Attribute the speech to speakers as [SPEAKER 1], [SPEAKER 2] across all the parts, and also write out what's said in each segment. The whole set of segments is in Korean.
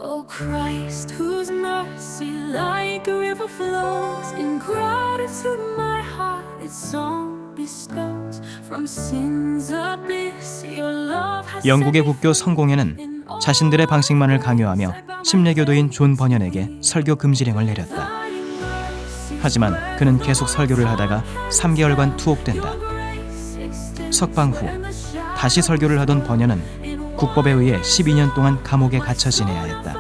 [SPEAKER 1] O Christ, whose mercy like a river flows, in gratitude my heart its song bestows. From sin's abyss your love has
[SPEAKER 2] 영국의 국교 성공회는 자신들의 방식만을 강요하며 침례교도인 존 버년에게 설교 금지령을 내렸다. 하지만 그는 계속 설교를 하다가 3개월간 투옥된다. 석방 후 다시 설교를 하던 버년은 국법에 의해 12년 동안 감옥에 갇혀 지내야 했다.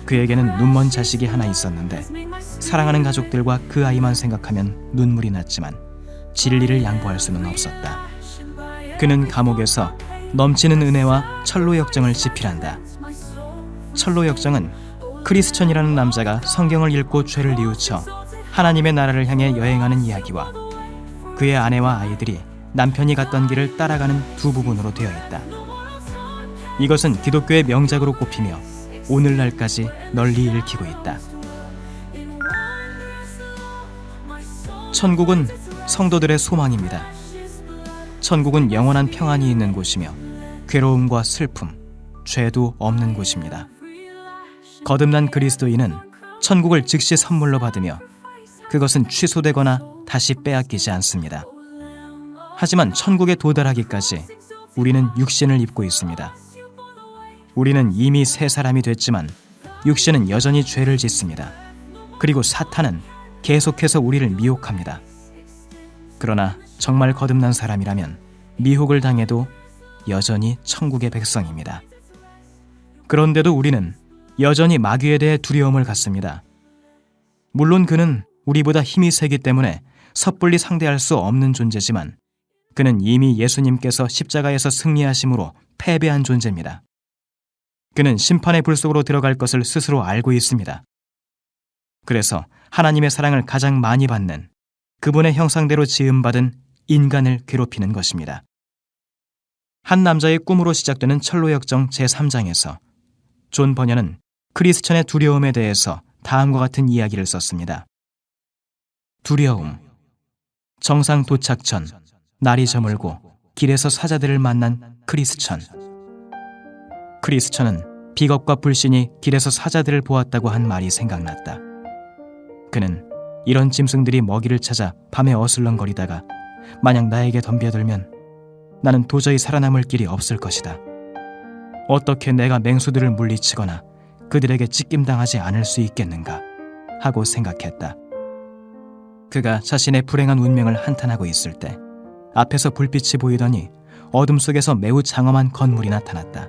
[SPEAKER 2] 그에게는 눈먼 자식이 하나 있었는데 사랑하는 가족들과 그 아이만 생각하면 눈물이 났지만 진리를 양보할 수는 없었다. 그는 감옥에서 넘치는 은혜와 철로 역정을 집필한다. 철로 역정은 크리스천이라는 남자가 성경을 읽고 죄를 뉘우쳐 하나님의 나라를 향해 여행하는 이야기와 그의 아내와 아이들이 남편이 갔던 길을 따라가는 두 부분으로 되어 있다. 이것은 기독교의 명작으로 꼽히며 오늘날까지 널리 읽히고 있다. 천국은 성도들의 소망입니다. 천국은 영원한 평안이 있는 곳이며 괴로움과 슬픔, 죄도 없는 곳입니다. 거듭난 그리스도인은 천국을 즉시 선물로 받으며 그것은 취소되거나 다시 빼앗기지 않습니다. 하지만 천국에 도달하기까지 우리는 육신을 입고 있습니다. 우리는 이미 새 사람이 됐지만 육신은 여전히 죄를 짓습니다. 그리고 사탄은 계속해서 우리를 미혹합니다. 그러나 정말 거듭난 사람이라면 미혹을 당해도 여전히 천국의 백성입니다. 그런데도 우리는 여전히 마귀에 대해 두려움을 갖습니다. 물론 그는 우리보다 힘이 세기 때문에 섣불리 상대할 수 없는 존재지만 그는 이미 예수님께서 십자가에서 승리하심으로 패배한 존재입니다. 그는 심판의 불 속으로 들어갈 것을 스스로 알고 있습니다. 그래서 하나님의 사랑을 가장 많이 받는 그분의 형상대로 지음받은 인간을 괴롭히는 것입니다. 한 남자의 꿈으로 시작되는 철로역정 제3장에서 존 버년은 크리스천의 두려움에 대해서 다음과 같은 이야기를 썼습니다. 두려움. 정상 도착 전 날이 저물고 길에서 사자들을 만난 크리스천. 크리스천은 비겁과 불신이 길에서 사자들을 보았다고 한 말이 생각났다. 그는 이런 짐승들이 먹이를 찾아 밤에 어슬렁거리다가 만약 나에게 덤벼들면 나는 도저히 살아남을 길이 없을 것이다. 어떻게 내가 맹수들을 물리치거나 그들에게 찢김당하지 않을 수 있겠는가 하고 생각했다. 그가 자신의 불행한 운명을 한탄하고 있을 때 앞에서 불빛이 보이더니 어둠 속에서 매우 장엄한 건물이 나타났다.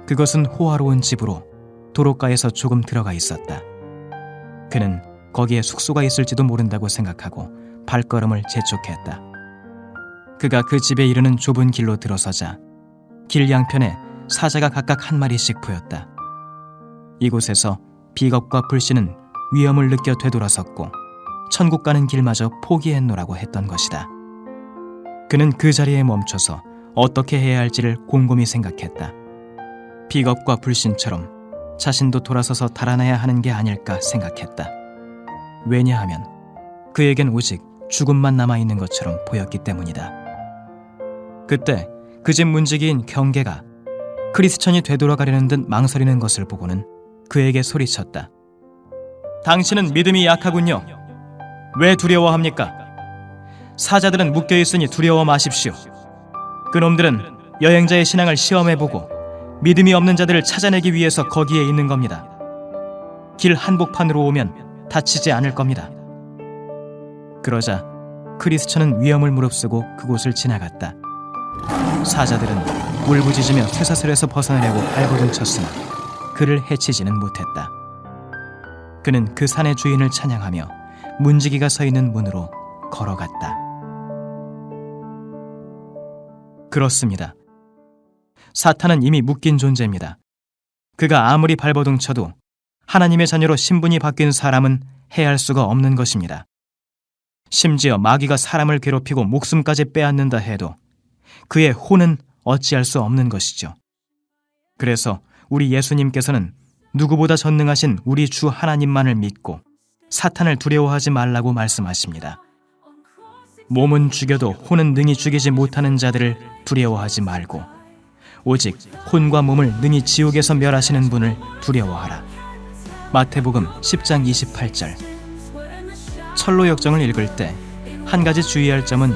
[SPEAKER 2] 그것은 호화로운 집으로 도로가에서 조금 들어가 있었다. 그는 거기에 숙소가 있을지도 모른다고 생각하고 발걸음을 재촉했다. 그가 그 집에 이르는 좁은 길로 들어서자 길 양편에 사자가 각각 한 마리씩 보였다. 이곳에서 비겁과 불신은 위험을 느껴 되돌아섰고 천국 가는 길마저 포기했노라고 했던 것이다. 그는 그 자리에 멈춰서 어떻게 해야 할지를 곰곰이 생각했다. 비겁과 불신처럼 자신도 돌아서서 달아나야 하는 게 아닐까 생각했다. 왜냐하면 그에겐 오직 죽음만 남아있는 것처럼 보였기 때문이다. 그때 그 집 문지기인 경계가 크리스천이 되돌아가려는 듯 망설이는 것을 보고는 그에게 소리쳤다. 당신은 믿음이 약하군요. 왜 두려워합니까? 사자들은 묶여있으니 두려워 마십시오. 그놈들은 여행자의 신앙을 시험해보고 믿음이 없는 자들을 찾아내기 위해서 거기에 있는 겁니다. 길 한복판으로 오면 다치지 않을 겁니다. 그러자 크리스천은 위험을 무릅쓰고 그곳을 지나갔다. 사자들은 울부짖으며 쇠사슬에서 벗어나려고 발버둥 쳤으나 그를 해치지는 못했다. 그는 그 산의 주인을 찬양하며 문지기가 서 있는 문으로 걸어갔다. 그렇습니다. 사탄은 이미 묶인 존재입니다. 그가 아무리 발버둥 쳐도 하나님의 자녀로 신분이 바뀐 사람은 해할 수가 없는 것입니다. 심지어 마귀가 사람을 괴롭히고 목숨까지 빼앗는다 해도 그의 혼은 어찌할 수 없는 것이죠. 그래서 우리 예수님께서는 누구보다 전능하신 우리 주 하나님만을 믿고 사탄을 두려워하지 말라고 말씀하십니다. 몸은 죽여도 혼은 능히 죽이지 못하는 자들을 두려워하지 말고 오직 혼과 몸을 능히 지옥에서 멸하시는 분을 두려워하라. 마태복음 10장 28절. 철로 역정을 읽을 때 한 가지 주의할 점은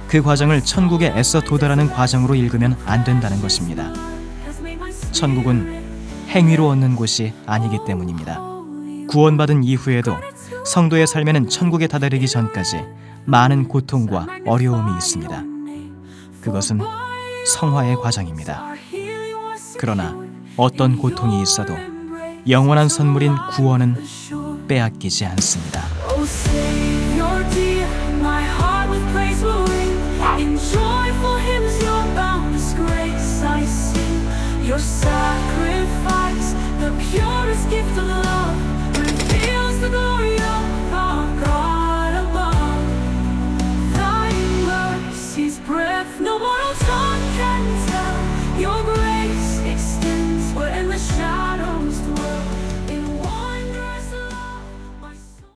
[SPEAKER 2] 그 과정을 천국에 애써 도달하는 과정으로 읽으면 안 된다는 것입니다. 천국은 행위로 얻는 곳이 아니기 때문입니다. 구원받은 이후에도 성도의 삶에는 천국에 다다르기 전까지 많은 고통과 어려움이 있습니다. 그것은 성화의 과정입니다. 그러나 어떤 고통이 있어도 영원한 선물인 구원은 빼앗기지 않습니다.
[SPEAKER 1] Oh, Savior dear, my heart with praise will ring. In joyful hymns, your boundless grace I sing. Your sacred